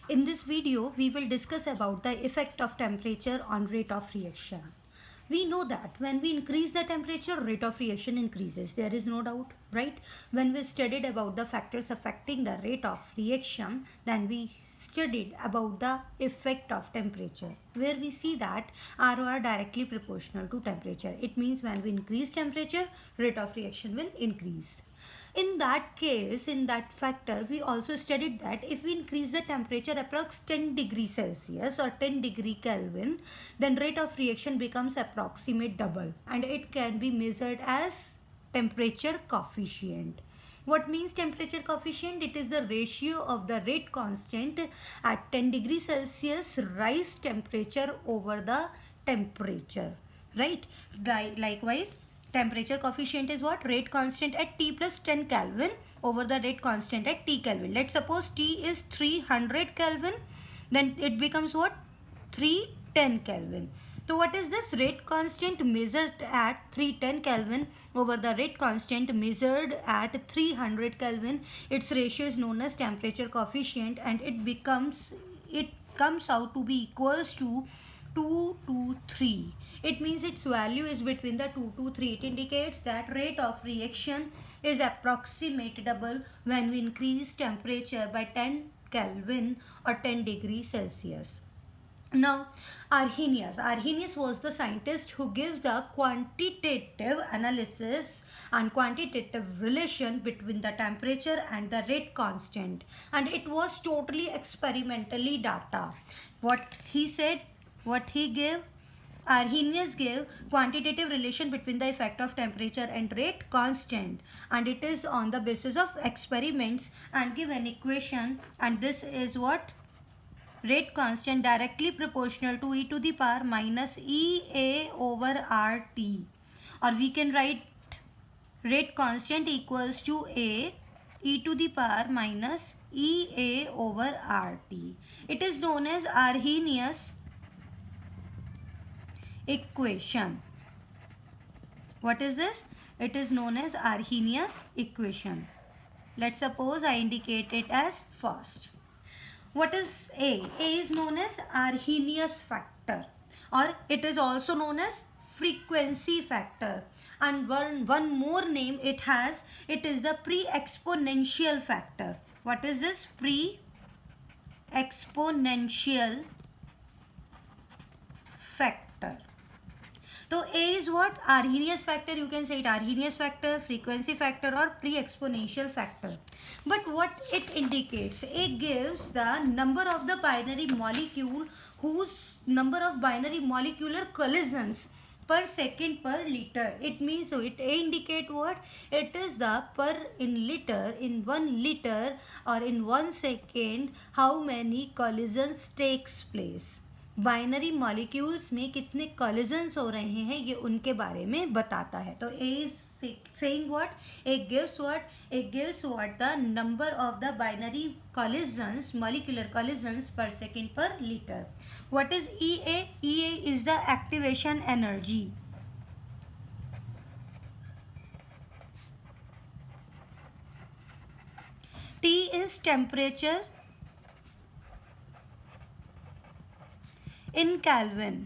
In this video, we will discuss about the effect of temperature on rate of reaction. We know that when we increase the temperature, rate of reaction increases. There is no doubt, right? When we studied about the factors affecting the rate of reaction, then we studied about the effect of temperature, where we see that R are directly proportional to temperature. It means when we increase temperature, rate of reaction will increase. In that case, in that factor, we also studied that if we increase the temperature approx 10 degree Celsius or 10 degree Kelvin, then rate of reaction becomes approximate double, and it can be measured as temperature coefficient. What means temperature coefficient? It is the ratio of the rate constant at 10 degree Celsius rise temperature over the temperature, right? Likewise, temperature coefficient is what? Rate constant at T plus 10 Kelvin over the rate constant at T Kelvin. Let's suppose T is 300 Kelvin, then it becomes what? 310 Kelvin. So what is this? Rate constant measured at 310 Kelvin over the rate constant measured at 300 Kelvin. Its ratio is known as temperature coefficient, and it comes out to be equals to 2 to 3. It means its value is between the 2 to 3. It indicates that rate of reaction is approximate double when we increase temperature by 10 Kelvin or 10 degrees Celsius. Now, Arrhenius was the scientist who gives the quantitative analysis and quantitative relation between the temperature and the rate constant, and it was totally experimentally data. What he said, what he gave, Arrhenius gave quantitative relation between the effect of temperature and rate constant, and it is on the basis of experiments, and give an equation, and this is what? Rate constant directly proportional to e to the power minus EA over RT, or we can write rate constant equals to A e to the power minus EA over RT. It is known as Arrhenius equation. What is this? It is known as Arrhenius equation. Let's suppose I indicate it as first. What is A? A is known as Arrhenius factor, or it is also known as frequency factor. And one more name it has, it is the pre-exponential factor. What is this? Pre-exponential factor. So A is what? Arrhenius factor. You can say it Arrhenius factor, frequency factor, or pre-exponential factor. But what it indicates? A gives the number of the binary molecule whose number of binary molecular collisions per second per liter. It means, so it indicate what? It is the per in liter, in 1 liter or in 1 second, how many collisions takes place. Binary molecules में कितने collisions हो रहे हैं ये उनके बारे में बताता है. तो A is saying what? It gives what? The number of the binary collisions, molecular collisions per second per liter. What is EA? EA is the activation energy. T is temperature in Kelvin,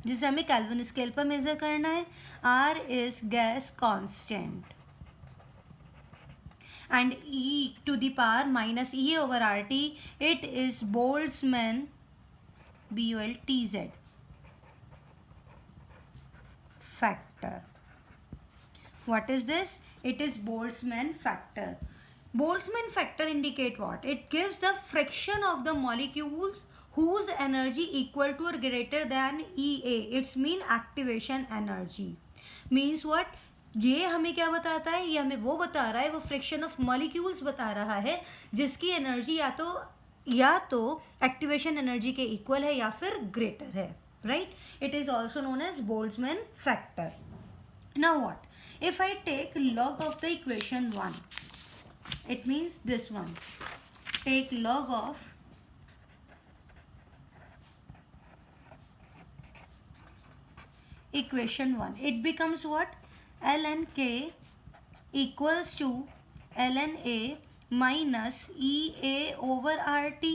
जिसे हमें kelvin scale पर major करना है. R is gas constant, and E to the power minus E over RT, it is Boltzmann BOLTZ factor. What is this? It is Boltzmann factor. Boltzmann factor indicate what? It gives the friction of the molecules whose energy equal to or greater than EA. It's mean activation energy. Means what? ये हमें क्या बताता है? ये हमें वो बता रहा है, वो फ्रिक्शन ऑफ मॉलिक्यूल्स बता रहा है जिसकी एनर्जी या तो एक्टिवेशन एनर्जी के इक्वल है या फिर ग्रेटर है, right? It is also known as Boltzmann factor. Now what? If I take log of the equation 1, it means this one. Take log of equation 1. It becomes what? ln k equals to ln A minus E A over R T.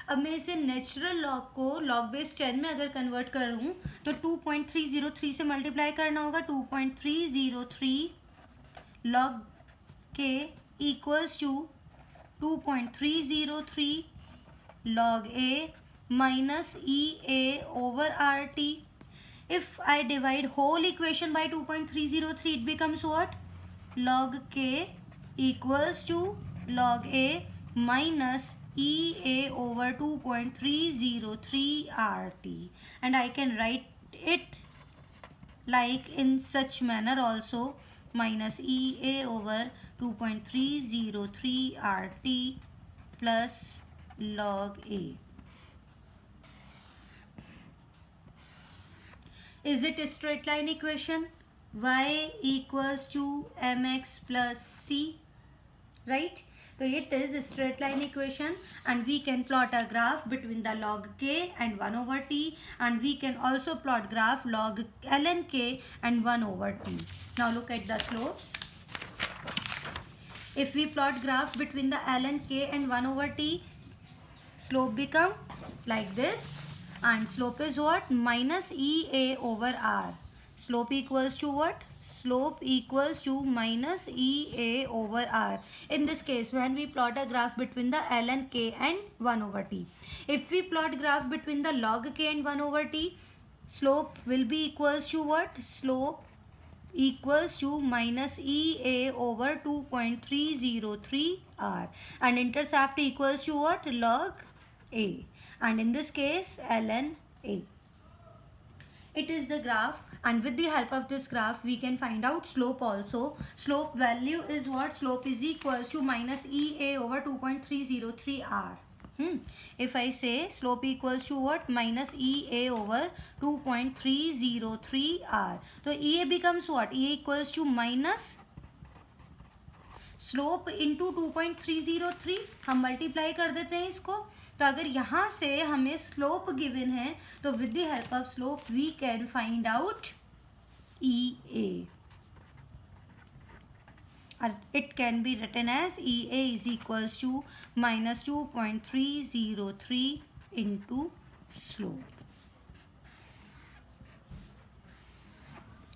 अब मैं इसे natural log को log base 10 में अगर convert करूँ तो 2.303 से multiply करना होगा। 2.303 लॉग के equals to 2.303 log a minus ea over rt. If I divide whole equation by 2.303, it becomes what? Log k equals to log a minus ea over 2.303 rt. And I can write it like in such manner also, minus ea over 2.303 rt plus log a. Is it a straight line equation? Y equals to mx plus c, right? So it is a straight line equation, and we can plot a graph between the log k and 1 over t, and we can also plot graph log ln k and 1 over t. Now look at the slopes. If we plot graph between the ln k and 1 over t, slope become like this, and slope is what? Minus ea over r. Slope equals to what? Slope equals to minus ea over r. In this case, when we plot a graph between the ln k and 1 over t. If we plot graph between the log k and 1 over t, slope will be equals to what? Slope equals to minus ea over 2.303 r, and intercept equals to what? Log a, and in this case ln a. It is the graph, and with the help of this graph we can find out slope also. Slope value is what? Slope is equals to minus ea over 2.303 r. If I say slope equals to what? Minus ea over 2.303 r. So ea becomes what? ea equals to minus slope into 2.303. हम multiply कर देते हैं इसको. तो अगर यहाँ से हमें स्लोप गिवन है तो with the help of slope we can find out E A. It can be written as EA is equals to minus 2.303 into slope,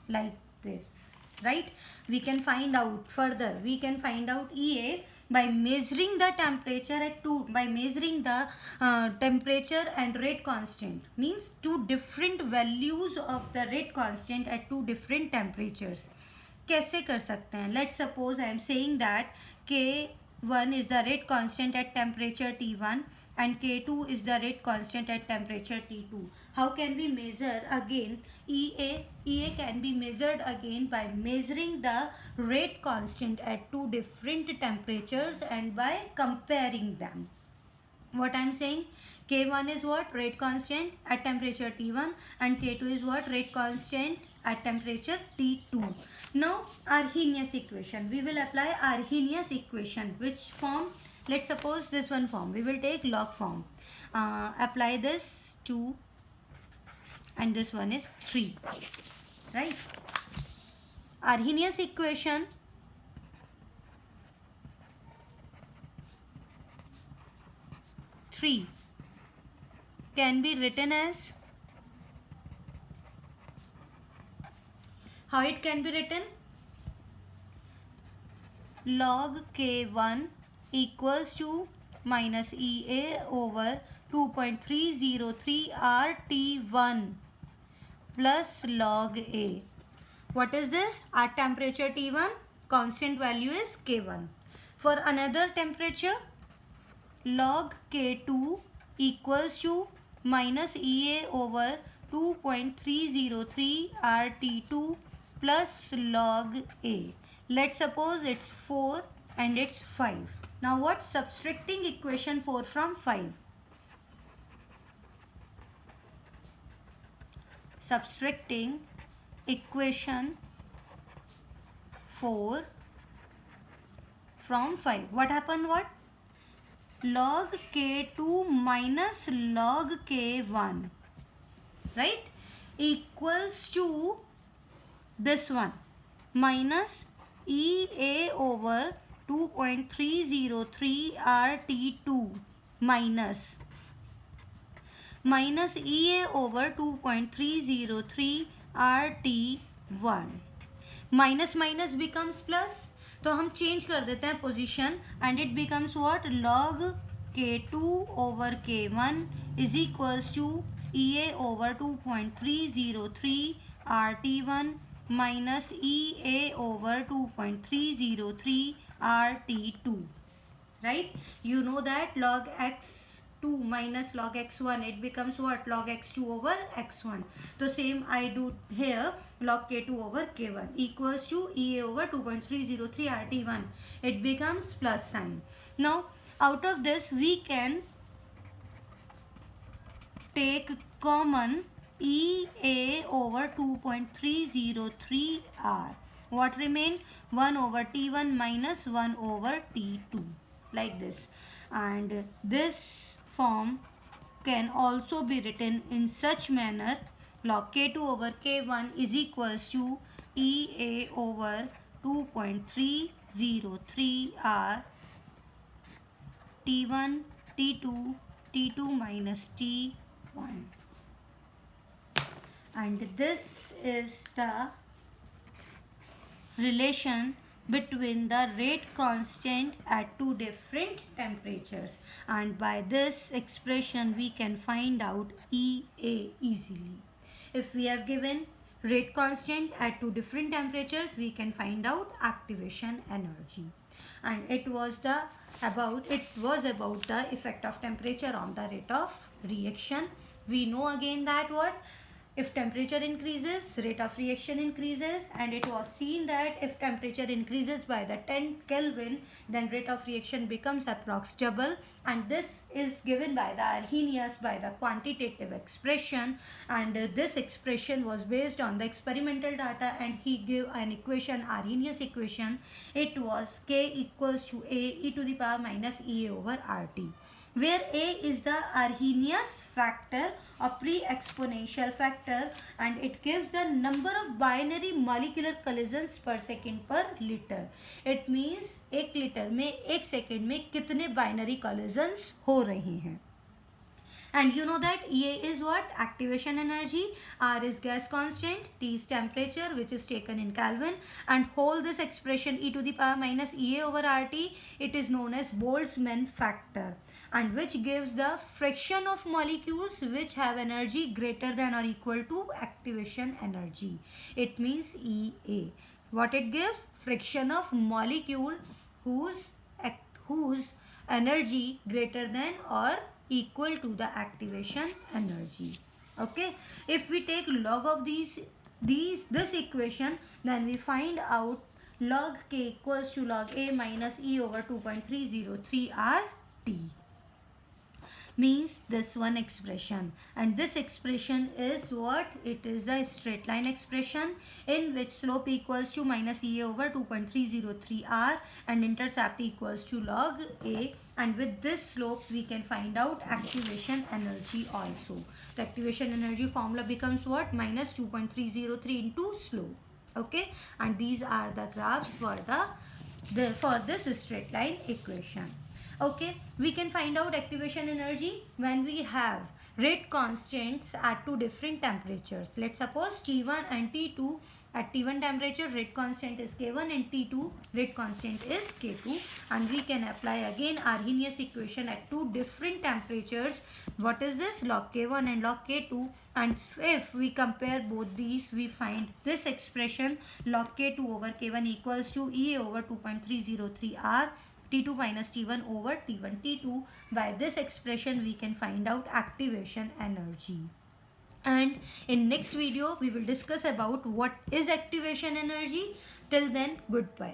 like this, right? We can find out further. We can find out EA by measuring the temperature at by measuring the temperature and rate constant. Means two different values of the rate constant at two different temperatures. कैसे कर सकते हैं? Let's suppose I am saying that K1 is the rate constant at temperature T1 and K2 is the rate constant at temperature T2. How can we measure again EA? EA can be measured again by measuring the rate constant at two different temperatures and by comparing them. What I am saying, K1 is what? Rate constant at temperature T1, and K2 is what? Rate constant at temperature T2. Now Arrhenius equation. We will apply Arrhenius equation. Which form? Let's suppose this one form. We will take log form. Apply this 2 and this one is 3. Right? Arrhenius equation can be written as, how it can be written? Log K1 equals to minus EA over 2.303 RT1 plus log A. What is this? At temperature T1, constant value is K1. For another temperature, log K2 equals to minus EA over 2.303 RT2 plus log A. Let's suppose it's 4 and it's 5. Now what? Subtracting equation 4 from 5. Subtracting equation 4 from 5. What happened? What? Log K2 minus log K1, right, equals to this one, minus EA over 2.303 RT2 minus EA over 2.303 RT1. Minus minus becomes plus, तो हम change कर देते हैं position and it becomes what, log K2 over K1 is equals to EA over 2.303 RT1 minus EA over 2.303 RT2, right? You know that log x2 minus log x1, it becomes what, log x2 over x1. So same I do here, log k2 over k1 equals to EA over 2.303 RT1. It becomes plus sign. Now out of this we can take common EA over 2.303 R. What remain? 1 over T1 minus 1 over T2, like this. And this form can also be written in such manner, log K2 over K1 is equals to EA over 2.303 R T1 T2 T2 minus T1. And this is the relation between the rate constant at two different temperatures, and by this expression we can find out EA easily. If we have given rate constant at two different temperatures, we can find out activation energy. And it was about the effect of temperature on the rate of reaction. We know again that what, if temperature increases, rate of reaction increases, and it was seen that if temperature increases by the 10 Kelvin, then rate of reaction becomes approx double, and this is given by the Arrhenius by the quantitative expression, and this expression was based on the experimental data, and he gave an equation, Arrhenius equation. It was K equals to A e to the power minus EA over RT, where A is the Arrhenius factor or pre-exponential factor, and it gives the number of binary molecular collisions per second per liter. It means 1 litre में 1 second में कितने binary collisions हो रही हैं. And you know that EA is what? Activation energy. R is gas constant. T is temperature, which is taken in Kelvin. And hold this expression e to the power minus EA over RT. It is known as Boltzmann factor, and which gives the friction of molecules which have energy greater than or equal to activation energy. It means EA. What it gives? Friction of molecule whose energy greater than or equal to the activation energy. Okay, if we take log of this equation, then we find out log K equals to log A minus E over 2.303 RT. Means this one expression, and this expression is what? It is the straight line expression in which slope equals to minus EA over 2.303 R and intercept equals to log A, and with this slope we can find out activation energy also. The activation energy formula becomes what? Minus 2.303 into slope. Okay, and these are the graphs for this straight line equation. Okay, we can find out activation energy when we have rate constants at two different temperatures. Let's suppose T1 and T2. At T1 temperature, rate constant is K1, and T2 rate constant is K2, and we can apply again Arrhenius equation at two different temperatures. What is this? Log K1 and log K2, and if we compare both these, we find this expression, log K2 over K1 equals to EA over 2.303 R T2 minus T1 over T1 T2. By this expression we can find out activation energy. And in next video we will discuss about what is activation energy. Till then, goodbye.